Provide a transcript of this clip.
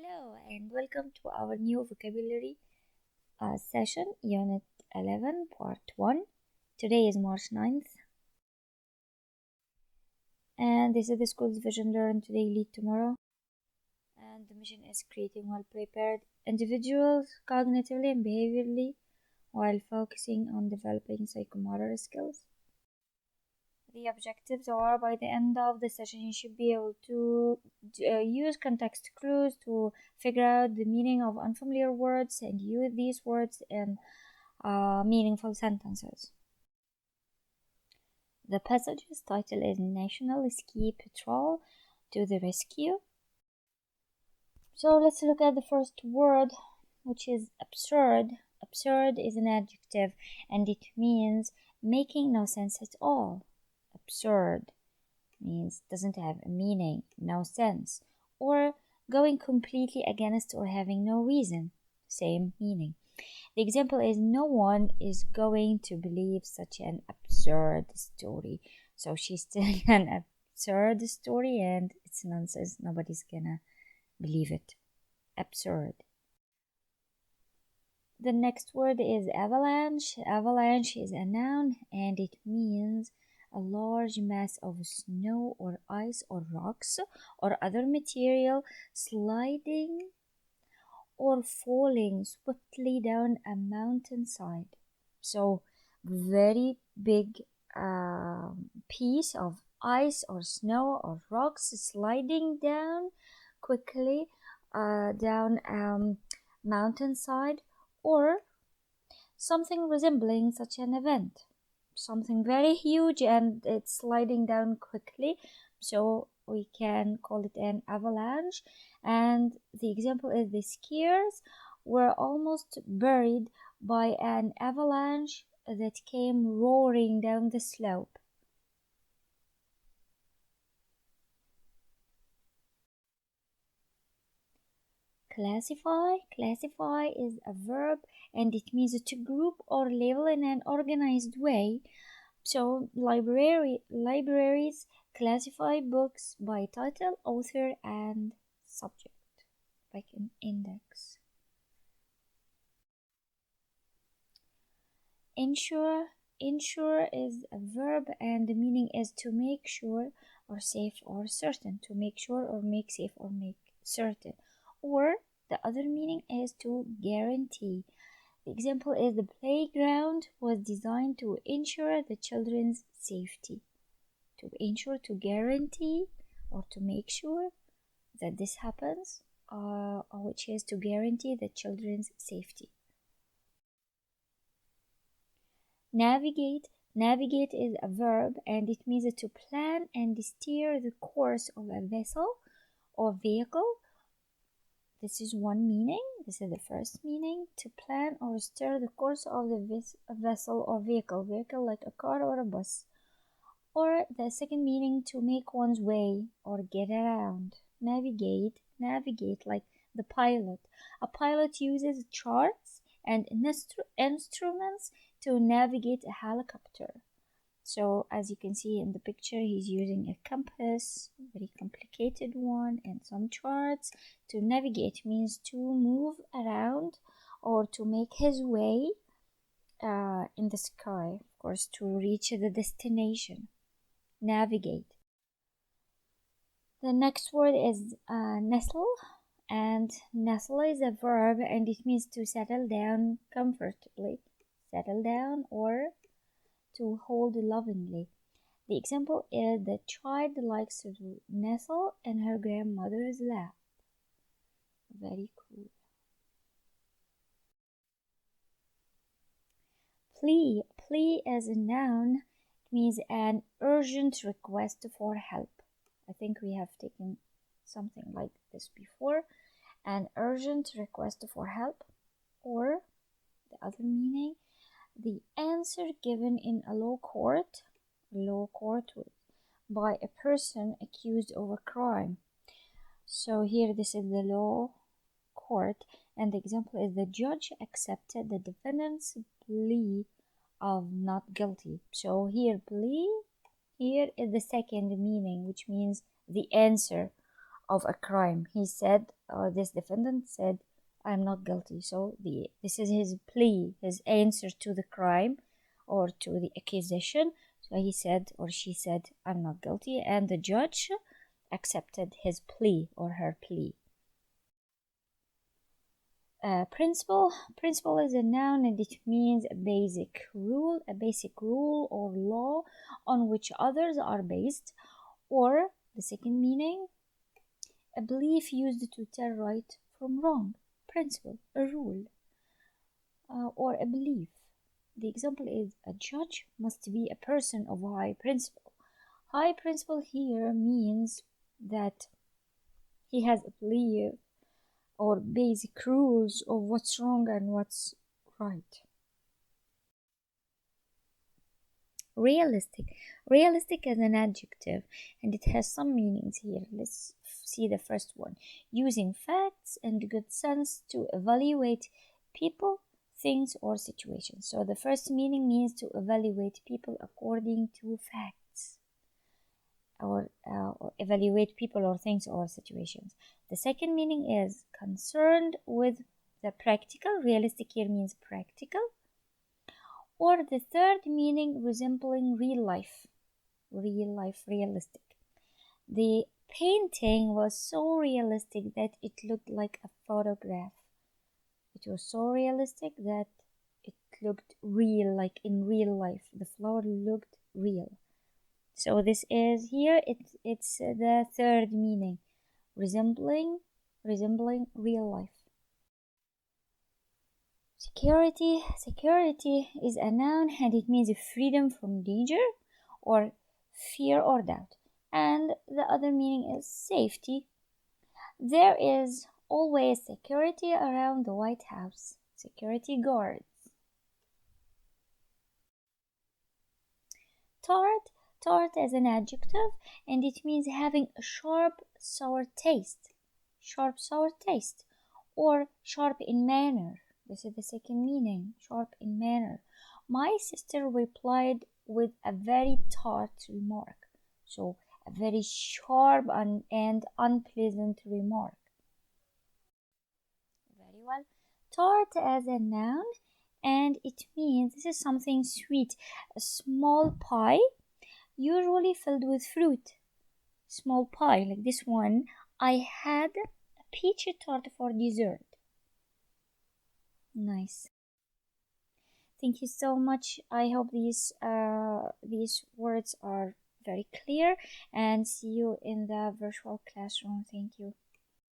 Hello and welcome to our new vocabulary session, Unit 11, Part 1. Today is March 9th, and this is the school's vision: learn today, lead tomorrow. And the mission is creating well-prepared individuals cognitively and behaviorally while focusing on developing psychomotor skills. The objectives are, by the end of the session, you should be able to use context clues to figure out the meaning of unfamiliar words and use these words in meaningful sentences. The passage's title is National Ski Patrol to the Rescue. So let's look at the first word, which is absurd. Absurd is an adjective and it means making no sense at all. Absurd means doesn't have a meaning, no sense, or going completely against or having no reason, same meaning. The example is no one is going to believe such an absurd story. So she's telling an absurd story and it's nonsense. Nobody's gonna believe it. Absurd. The next word is avalanche. Avalanche is a noun and it means a large mass of snow or ice or rocks or other material sliding or falling swiftly down a mountainside. So very big piece of ice or snow or rocks sliding down quickly down a mountainside, or something resembling such an event. Something very huge and it's sliding down quickly, so we can call it an avalanche. And the example is the skiers were almost buried by an avalanche that came roaring down the slope. Classify. Classify is a verb and it means to group or label in an organized way. So libraries classify books by title, author, and subject, like an index. Ensure. Ensure is a verb and the meaning is to make sure or safe or certain. To make sure or make safe or make certain. Or the other meaning is to guarantee. The example is the playground was designed to ensure the children's safety. To ensure, to guarantee, or to make sure that this happens, which is to guarantee the children's safety. Navigate. Navigate is a verb and it means to plan and steer the course of a vessel or vehicle. This is one meaning. This is the first meaning. To plan or steer the course of the vessel or vehicle. Vehicle like a car or a bus. Or the second meaning, to make one's way or get around. Navigate. Navigate like the pilot. A pilot uses charts and instruments to navigate a helicopter. So as you can see in the picture, he's using a compass, a very complicated one, and some charts. To navigate means to move around or to make his way in the sky, of course, to reach the destination. Navigate. The next word is nestle, and nestle is a verb and it means to settle down comfortably. Settle down or to hold lovingly. The example is the child likes to nestle in her grandmother's lap. Very cool. Plea. Plea is a noun. It means an urgent request for help. I think we have taken something like this before. An urgent request for help, or the other meaning, the answer given in a law court by a person accused of a crime. So here this is the law court and the example is the judge accepted the defendant's plea of not guilty. So here plea, here is the second meaning, which means the answer of a crime. He said, this defendant said, I'm not guilty. So this is his plea, his answer to the crime or to the accusation. So he said or she said, I'm not guilty, and the judge accepted his plea or her plea. Principle is a noun, and it means a basic rule or law on which others are based, or the second meaning, a belief used to tell right from wrong. Principle, a rule, or a belief. The example is, a judge must be a person of high principle. High principle here means that he has a belief or basic rules of what's wrong and what's right. Realistic. Realistic is an adjective, and it has some meanings here. Let's see the first one. Using facts and good sense to evaluate people, things, or situations. So the first meaning means to evaluate people according to facts, or evaluate people or things or situations. The second meaning is concerned with the practical. Realistic here means practical. Or the third meaning, resembling real life, realistic. The painting was so realistic that it looked like a photograph. It was so realistic that it looked real, like in real life. The flower looked real. So this is here, it's the third meaning, resembling real life. Security is a noun, and it means freedom from danger or fear or doubt. And the other meaning is safety. There is always security around the White House. Security guards. Tart is an adjective, and it means having a sharp sour taste, or sharp in manner. This is the second meaning, sharp in manner. My sister replied with a very tart remark. So a very sharp and unpleasant remark. Very well. Tart as a noun, and it means this is something sweet, a small pie, usually filled with fruit. Small pie like this one. I had a peach tart for dessert. Nice. Thank you so much. I hope these words are very clear, and see you in the virtual classroom. Thank you.